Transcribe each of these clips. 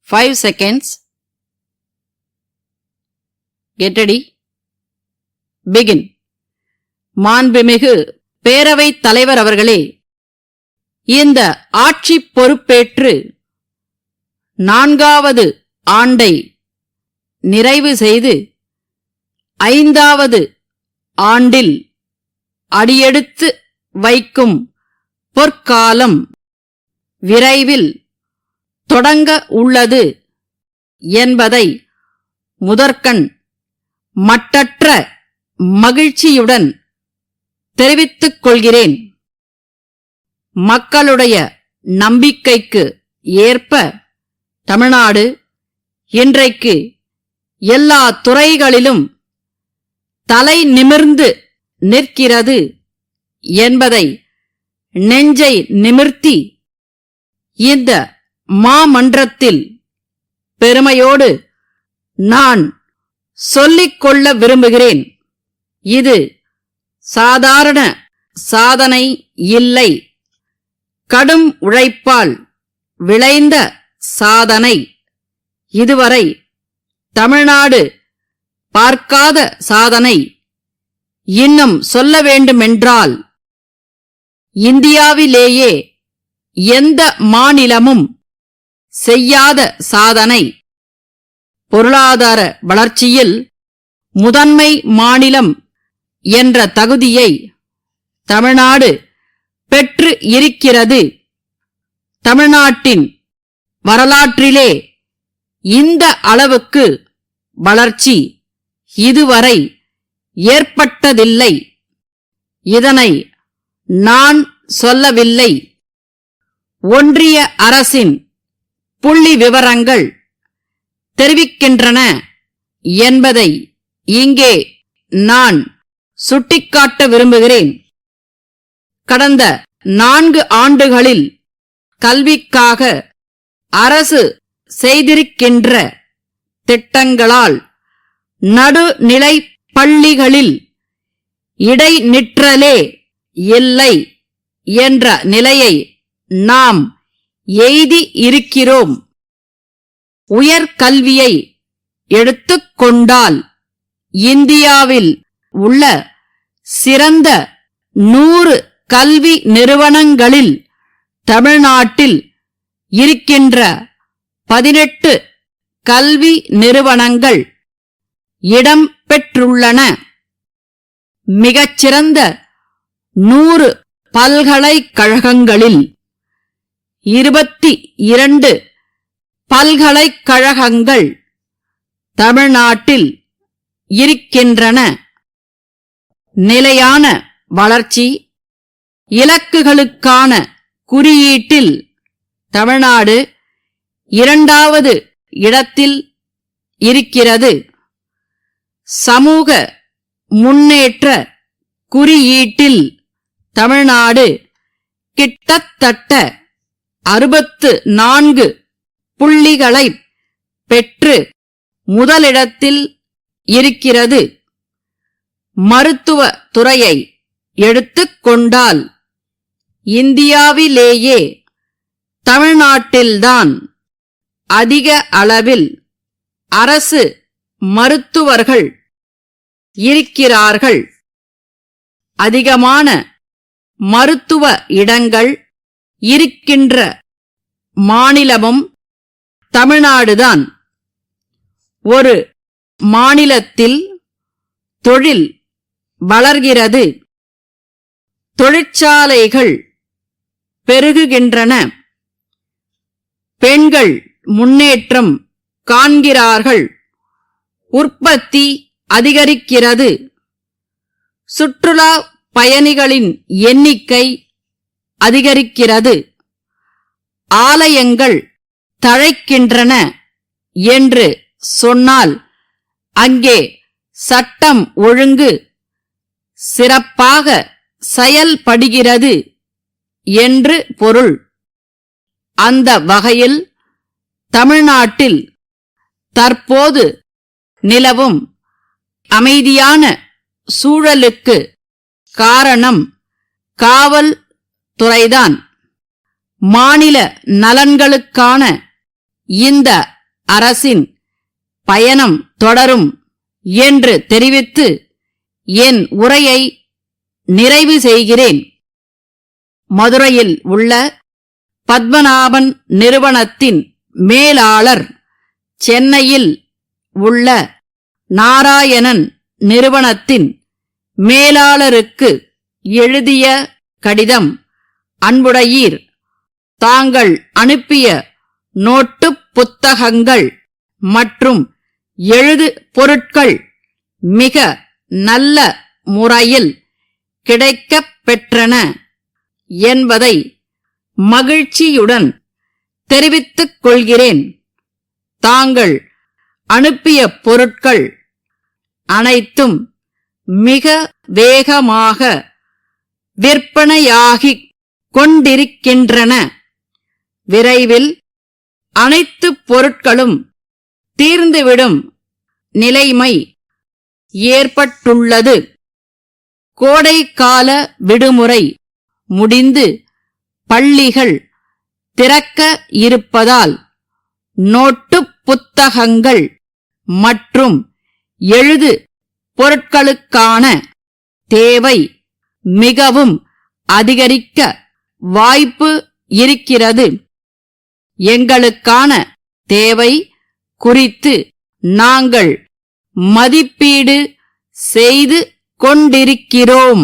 5 seconds. Get ready. Begin. மாண்புமிகு பேரவைத் தலைவர் அவர்களே, இந்த ஆட்சி பொறுப்பேற்று 4வது ஆண்டை நிறைவு செய்து 5வது ஆண்டில் அடியெடுத்து வைக்கும் பொற்காலம் விரைவில் தொடங்க உள்ளது என்பதை முதற்கண் மட்டற்ற மகிழ்ச்சியுடன் தெரிவித்துக் கொள்கிறேன். மக்களுடைய நம்பிக்கைக்கு ஏற்ப தமிழ்நாடு இன்றைக்கு எல்லா துறைகளிலும் தலை நிமிர்ந்து நிற்கிறது என்பதை நெஞ்சை நிமிர்த்தி இந்த மாமன்றத்தில் பெருமையோடு நான் சொல்லிக்கொள்ள விரும்புகிறேன். இது சாதாரண சாதனை இல்லை, கடும் உழைப்பால் விளைந்த சாதனை. இதுவரை தமிழ்நாடு பார்க்காத சாதனை. இன்னும் சொல்ல வேண்டுமென்றால் இந்தியாவிலேயே எந்த மாநிலமும் செய்யாத சாதனை. பொருளாதார வளர்ச்சியில் முதன்மை மாநிலம் என்ற தகுதியை தமிழ்நாடு பெற்று இருக்கிறது. தமிழ்நாட்டின் வரலாற்றிலே இந்த அளவுக்கு வளர்ச்சி இதுவரை ஏற்பட்டதில்லை. இதனை நான் சொல்லவில்லை, ஒன்றிய அரசின் புள்ளி விவரங்கள் தெரிவிக்கின்றன என்பதை இங்கே நான் சுட்டிக்காட்ட விரும்புகிறேன். கடந்த 4 ஆண்டுகளில் கல்விக்காக அரசு செய்திருக்கின்ற திட்டங்களால் நடுநிலை பள்ளிகளில் இடைநிற்றலே இல்லை என்ற நிலையை நாம் எய்தி இருக்கிறோம். உயர்கல்வியை எடுத்துக்கொண்டால் இந்தியாவில் உள்ள சிறந்த 100 கல்வி நிறுவனங்களில் தமிழ்நாட்டில் இருக்கின்ற 18 கல்வி நிறுவனங்கள் இடம் பெற்றுள்ளன. மிகச்சிறந்த 100 பல்கலைக்கழகங்களில் 22 பல்கலைக்கழகங்கள் தமிழ்நாட்டில் இருக்கின்றன. நிலையான வளர்ச்சி இலக்குகளுக்கான குறியீட்டில் தமிழ்நாடு 2வது இடத்தில் இருக்கிறது. சமூக முன்னேற்ற குறியீட்டில் தமிழ்நாடு கிட்டத்தட்ட 64 புள்ளிகளை பெற்று முதலிடத்தில் இருக்கிறது. மருத்துவ துறையை எடுத்துக்கொண்டால் இந்தியாவிலேயே தமிழ்நாட்டில்தான் அதிக அளவில் அரசு மருத்துவர்கள் இருக்கிறார்கள். அதிகமான மருத்துவ இடங்கள் இருக்கின்ற மாநிலமும் தமிழ்நாடுதான். ஒரு மாநிலத்தில் தொழில் வளர்கிறது, தொழிற்சாலைகள் பெருகுகின்றன, பெண்கள் முன்னேற்றம் காண்கிறார்கள், உற்பத்தி அதிகரிக்கிறது, சுற்றுலா பயணிகளின் எண்ணிக்கை அதிகரிக்கிறது, ஆலயங்கள் தழைக்கின்றன என்று சொன்னால் அங்கே சட்டம் ஒழுங்கு சிறப்பாக செயல்படுகிறது என்று பொருள். அந்த வகையில் தமிழ்நாட்டில் தற்போது நிலவும் அமைதியான சூழலுக்கு காரணம் காவல் துறைதான். மாநில நலன்களுக்கான இந்த அரசின் பயணம் தொடரும் என்று தெரிவித்து என் உரையை நிறைவு செய்கிறேன். மதுரையில் உள்ள பத்மநாபன் நிறுவனத்தின் மேலாளர், சென்னையில் உள்ள நாராயணன் நிறுவனத்தின் மேலாளருக்கு எழுதிய கடிதம். அன்புடையீர், தாங்கள் அனுப்பிய நோட்டுப் புத்தகங்கள் மற்றும் எழுது பொருட்கள் மிக நல்ல முறையில் கிடைக்கப் பெற்றன என்பதை மகிழ்ச்சியுடன் தெரிவித்துக் கொள்கிறேன். தாங்கள் அனுப்பிய பொருட்கள் அனைத்தும் மிக வேகமாக விற்பனையாகிக் கொண்டிருக்கின்றன. விரைவில் அனைத்து பொருட்களும் தீர்ந்துவிடும் நிலைமை ஏற்பட்டுள்ளது. கோடைக்கால விடுமுறை முடிந்து பள்ளிகள் திறக்க இருப்பதால் நோட்டுப் புத்தகங்கள் மற்றும் எழுது பொருட்களுக்கான தேவை மிகவும் அதிகரிக்க வாய்ப்பு இருக்கிறது. எங்களுக்கான தேவை குறித்து நாங்கள் மதிப்பீடு செய்து கொண்டிருக்கிறோம்.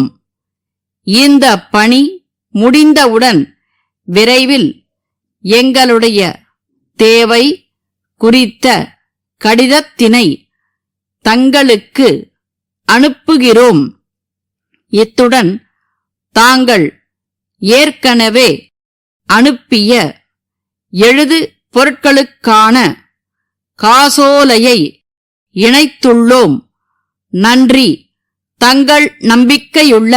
இந்த பணி முடிந்தவுடன் விரைவில் எங்களுடைய தேவை குறித்த கடிதத்தினை தங்களுக்கு அனுப்புகிறோம். இத்துடன் தாங்கள் ஏற்கனவே அனுப்பிய எழுது பொருட்களுக்கான காசோலையை இணைத்துள்ளோம். நன்றி. தங்கள் நம்பிக்கையுள்ள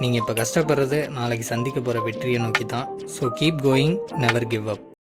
நீங்கள் இப்போ கஷ்டப்படுறது நாளைக்கு சந்திக்க போகிற வெற்றியை நோக்கி தான். So keep going, never give up.